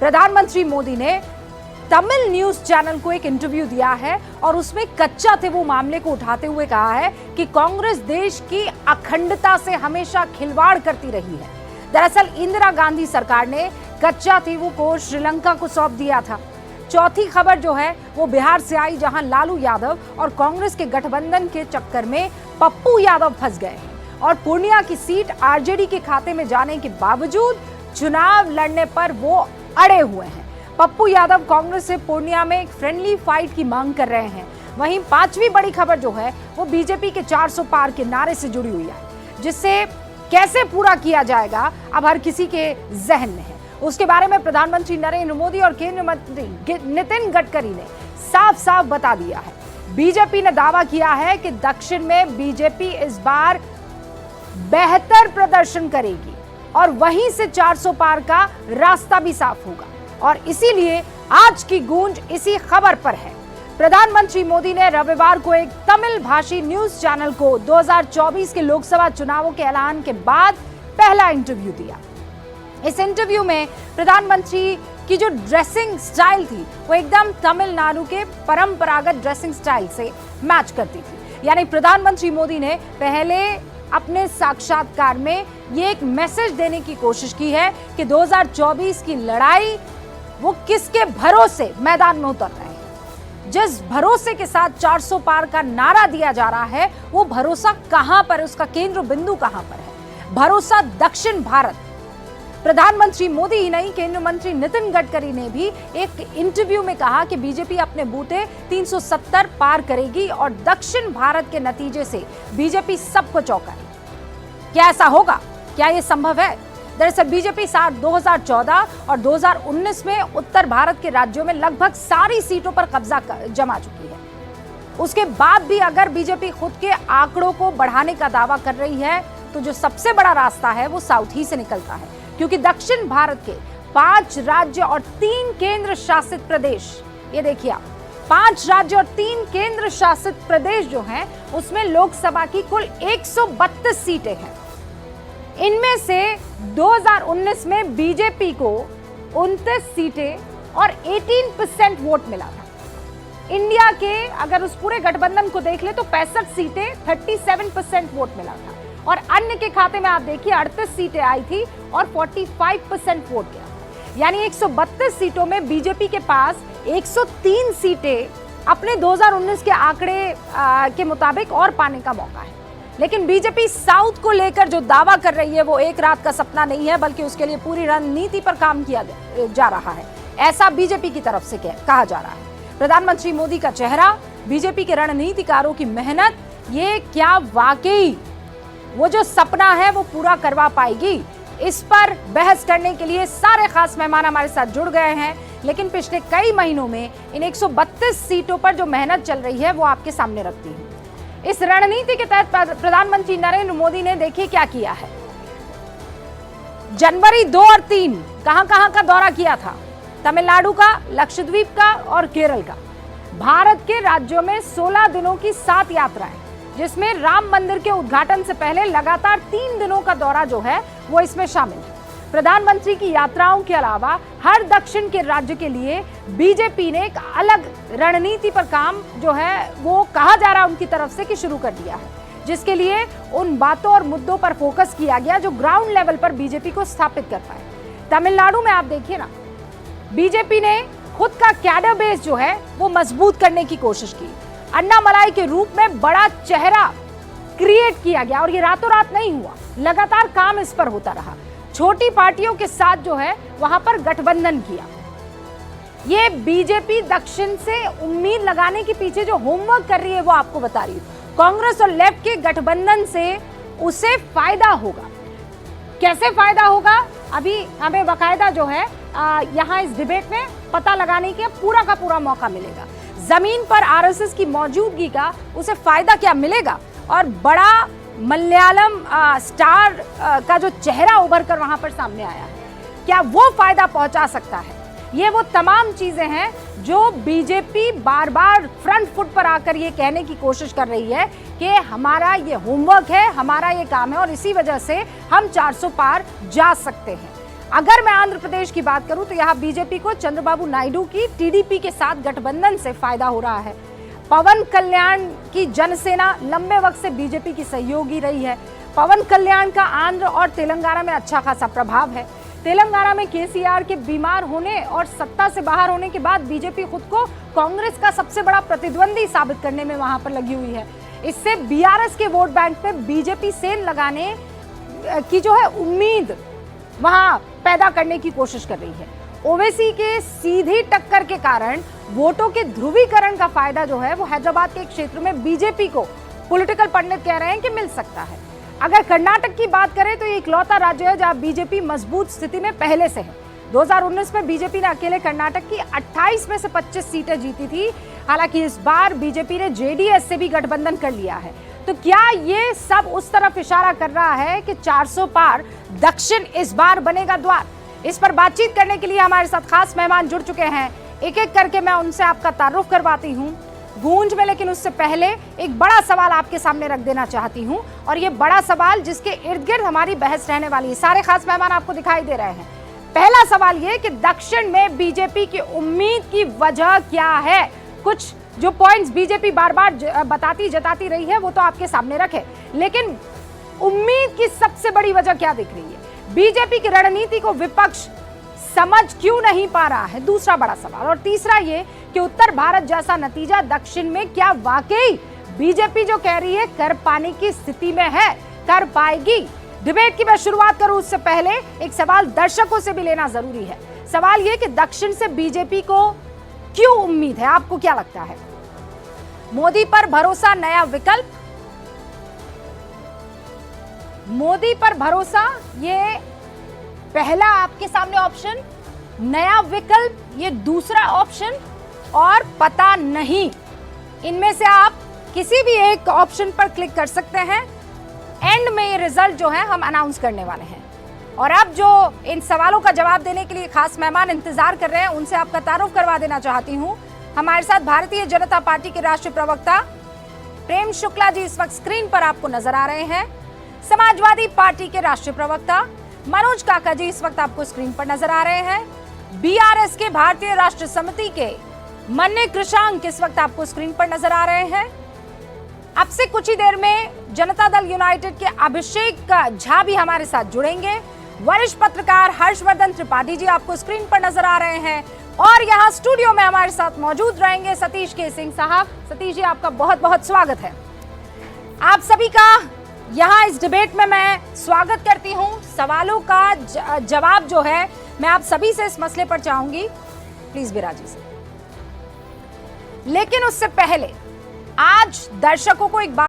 प्रधानमंत्री मोदी ने Tamil news channel को एक इंटरव्यू दिया है और उसमें कच्चा थे वो मामले को उठाते हुए कहा है कि कांग्रेस देश की अखंडता से हमेशा खिलवाड़ करती रही है। दरअसल इंदिरा गांधी सरकार ने कच्चा थीवू को श्रीलंका को सौंप दिया था। चौथी खबर जो है वो बिहार से आई, जहां लालू यादव और कांग्रेस के गठबंधन के चक्कर में पप्पू यादव फंस गए हैं और पूर्णिया की सीट आरजेडी के खाते में जाने के बावजूद चुनाव लड़ने पर वो अड़े हुए हैं। पप्पू यादव कांग्रेस से पूर्णिया में एक फ्रेंडली फाइट की मांग कर रहे हैं। वहीं पांचवी बड़ी खबर जो है वो बीजेपी के 400 पार के नारे से जुड़ी हुई है, जिससे कैसे पूरा किया जाएगा अब हर किसी के जहन में है। उसके बारे में प्रधानमंत्री नरेंद्र मोदी और केंद्रीय मंत्री नितिन गडकरी ने साफ साफ बता दिया है। बीजेपी ने दावा किया है कि दक्षिण में बीजेपी इस बार बेहतर प्रदर्शन करेगी और वहीं से 400 पार का रास्ता भी साफ होगा और इसीलिए आज की गूंज इसी खबर पर है। प्रधानमंत्री मोदी ने रविवार को एक तमिल भाषी न्यूज चैनल को 2024 के लोकसभा चुनावों के ऐलान के बाद पहला इंटरव्यू दिया। इस इंटरव्यू में प्रधानमंत्री की जो ड्रेसिंग स्टाइल थी वो एकदम तमिलनाडु के परंपरागत ड्रेसिंग स्टाइल से मैच करती थी। यानी प्रधानमंत्री मोदी ने पहले अपने साक्षात्कार में ये एक मैसेज देने की कोशिश की है कि 2024 की लड़ाई वो किसके भरोसे मैदान में उतर रहे हैं। जिस भरोसे के साथ 400 पार का नारा दिया जा रहा है वो भरोसा कहां पर है, उसका केंद्र बिंदु कहां पर है? भरोसा दक्षिण भारत। प्रधानमंत्री मोदी ही नहीं, केंद्रीय मंत्री नितिन गडकरी ने भी एक इंटरव्यू में कहा कि बीजेपी अपने बूते 370 पार करेगी और दक्षिण भारत के नतीजे से बीजेपी सबको चौंकाएगी। क्या ऐसा होगा? क्या यह संभव है? दरअसल बीजेपी 2014 और 2019 में उत्तर भारत के राज्यों में लगभग सारी सीटों पर कब्जा जमा चुकी है। उसके बाद भी अगर बीजेपी खुद के आंकड़ों को बढ़ाने का दावा कर रही है तो जो सबसे बड़ा रास्ता है वो साउथ ही से निकलता है, क्योंकि दक्षिण भारत के 5 राज्य और 3 केंद्र शासित प्रदेश, ये देखिए आप, 5 राज्य और 3 केंद्र शासित प्रदेश जो हैं उसमें लोकसभा की कुल 132 सीटें हैं। इनमें से 2019 में बीजेपी को 29 सीटें और 18% वोट मिला था। इंडिया के अगर उस पूरे गठबंधन को देख ले तो 65 सीटें 37% वोट मिला था और अन्य के खाते में आप देखिए 38 सीटें आई थी और 45% वोट गया। यानी 132 सीटों में बीजेपी के पास 103 सीटें अपने 2019 के आंकड़े के मुताबिक और पाने का मौका है। लेकिन बीजेपी साउथ को लेकर जो दावा कर रही है वो एक रात का सपना नहीं है, बल्कि उसके लिए पूरी रणनीति पर काम किया जा रहा है, ऐसा बीजेपी की तरफ से कहा जा रहा है। प्रधानमंत्री मोदी का चेहरा, बीजेपी के रणनीतिकारों की मेहनत, ये क्या वाकई वो जो सपना है वो पूरा करवा पाएगी? इस पर बहस करने के लिए सारे खास मेहमान हमारे साथ जुड़ गए हैं। लेकिन पिछले कई महीनों में इन 132 सीटों पर जो मेहनत चल रही है वो आपके सामने रखती है। इस रणनीति के तहत प्रधानमंत्री नरेंद्र मोदी ने देखिए क्या किया है। जनवरी 2 और 3 कहां का दौरा किया था? तमिलनाडु का, लक्षद्वीप का और केरल का। भारत के राज्यों में 16 दिनों की 7 यात्राएं, जिसमें राम मंदिर के उद्घाटन से पहले लगातार 3 दिनों का दौरा जो है वो इसमें शामिल है। प्रधानमंत्री की यात्राओं के अलावा हर दक्षिण के राज्य के लिए बीजेपी ने एक अलग रणनीति पर काम जो है वो कहा जा रहा है उनकी तरफ से कि शुरू कर दिया है, जिसके लिए उन बातों और मुद्दों पर फोकस किया गया जो ग्राउंड लेवल पर बीजेपी को स्थापित कर पाए। तमिलनाडु में आप देखिए ना, बीजेपी ने खुद का कैडर बेस जो है वो मजबूत करने की कोशिश की। अन्नामलाई के रूप में बड़ा चेहरा क्रिएट किया गया और ये रातों रात नहीं हुआ, लगातार काम इस पर होता रहा। छोटी पार्टियों के साथ जो है वहां पर गठबंधन किया। ये बीजेपी दक्षिण से उम्मीद लगाने के पीछे जो होमवर्क कर रही है वो आपको बता रही हूं। कांग्रेस और लेफ्ट के गठबंधन से उसे फायदा होगा। कैसे फायदा होगा अभी हमें बाकायदा जो है यहाँ इस डिबेट में पता लगाने का पूरा मौका मिलेगा। जमीन पर आरएसएस की मौजूदगी का उसे फायदा क्या मिलेगा और बड़ा मलयालम स्टार का जो चेहरा उभर कर वहां पर सामने आया है, क्या वो फायदा पहुंचा सकता है? ये वो तमाम चीजें हैं जो बीजेपी बार बार फ्रंट फुट पर आकर ये कहने की कोशिश कर रही है कि हमारा ये होमवर्क है, हमारा ये काम है और इसी वजह से हम 400 पार जा सकते हैं। अगर मैं आंध्र प्रदेश की बात करूं तो यहाँ बीजेपी को चंद्रबाबू नायडू की टीडीपी के साथ गठबंधन से फायदा हो रहा है। पवन कल्याण की जनसेना लंबे वक्त से बीजेपी की सहयोगी रही है। पवन कल्याण का आंध्र और तेलंगाना में अच्छा खासा प्रभाव है। तेलंगाना में केसीआर के बीमार होने और सत्ता से बाहर होने के बाद बीजेपी खुद को कांग्रेस का सबसे बड़ा प्रतिद्वंदी साबित करने में वहां पर लगी हुई है। इससे बीआरएस के वोट बैंक पे बीजेपी सेल लगाने की जो है उम्मीद वहां पैदा करने की कोशिश कर रही है। ओवैसी के सीधी टक्कर के कारण वोटों के ध्रुवीकरण का फायदा जो है वो हैदराबाद के एक क्षेत्र में बीजेपी को पॉलिटिकल पंडित कह रहे हैं कि मिल सकता है। अगर कर्नाटक की बात करें तो ये इकलौता राज्य है जहां बीजेपी मजबूत स्थिति में पहले से है। 2019 में बीजेपी ने अकेले कर्नाटक की 28 में से 25 सीटें जीती थी। हालांकि इस बार बीजेपी ने जेडीएस से भी गठबंधन कर लिया है। तो क्या ये सब उस तरफ इशारा कर रहा है कि 400 पार दक्षिण इस बार बनेगा द्वार? इस पर बातचीत करने के लिए हमारे साथ खास मेहमान जुड़ चुके हैं। एक एक करके मैं उनसे आपका तारुफ करवाती हूँ गूंज में, लेकिन उससे पहले एक बड़ा सवाल आपके सामने रख देना चाहती हूँ, और ये बड़ा सवाल जिसके इर्द गिर्द हमारी बहस रहने वाली है। सारे खास मेहमान आपको दिखाई दे रहे हैं। पहला सवाल ये कि दक्षिण में बीजेपी की उम्मीद की वजह क्या है? कुछ जो पॉइंट्स बीजेपी बार बार जताती रही है वो तो आपके सामने रखे, लेकिन उम्मीद की सबसे बड़ी वजह क्या दिख रही है? बीजेपी की रणनीति को विपक्ष समझ क्यों नहीं पा रहा है? दूसरा बड़ा सवाल। और तीसरा ये कि उत्तर भारत जैसा नतीजा दक्षिण में क्या वाकई बीजेपी जो कह रही है कर पाने की स्थिति में है, कर पाएगी? डिबेट की मैं शुरुआत करूं उससे पहले एक सवाल दर्शकों से भी लेना जरूरी है। सवाल ये कि दक्षिण से बीजेपी को क्यों उम्मीद है? आपको क्या लगता है? मोदी पर भरोसा नया विकल्प, मोदी पर भरोसा ये पहला आपके सामने ऑप्शन, नया विकल्प ये दूसरा ऑप्शन, और पता नहीं। इनमें से आप किसी भी एक ऑप्शन पर क्लिक कर सकते हैं। एंड में ये रिजल्ट जो है हम अनाउंस करने वाले हैं। और अब जो इन सवालों का जवाब देने के लिए खास मेहमान इंतजार कर रहे हैं उनसे आपका तारुफ करवा देना चाहती हूं। हमारे साथ भारतीय जनता पार्टी के राष्ट्रीय प्रवक्ता प्रेम शुक्ला जी इस वक्त स्क्रीन पर आपको नजर आ रहे हैं। समाजवादी पार्टी के राष्ट्रीय प्रवक्ता मनोज काका जी इस वक्त आपको स्क्रीन पर नजर आ रहे हैं। बीआरएस के भारतीय राष्ट्र समिति के मन्ने कृषांक इस वक्त आपको स्क्रीन पर नजर आ रहे हैं। अब से कुछ ही देर में जनता दल यूनाइटेड के अभिषेक झा भी हमारे साथ जुड़ेंगे। वरिष्ठ पत्रकार हर्षवर्धन त्रिपाठी जी आपको स्क्रीन पर नजर आ रहे हैं, और यहाँ स्टूडियो में हमारे साथ मौजूद रहेंगे सतीश के सिंह साहब। सतीश जी आपका बहुत बहुत स्वागत है। आप सभी का यहाँ इस डिबेट में मैं स्वागत करती हूँ। सवालों का जवाब जो है मैं आप सभी से इस मसले पर चाहूंगी, प्लीज बिराजी से। लेकिन उससे पहले आज दर्शकों को एक बात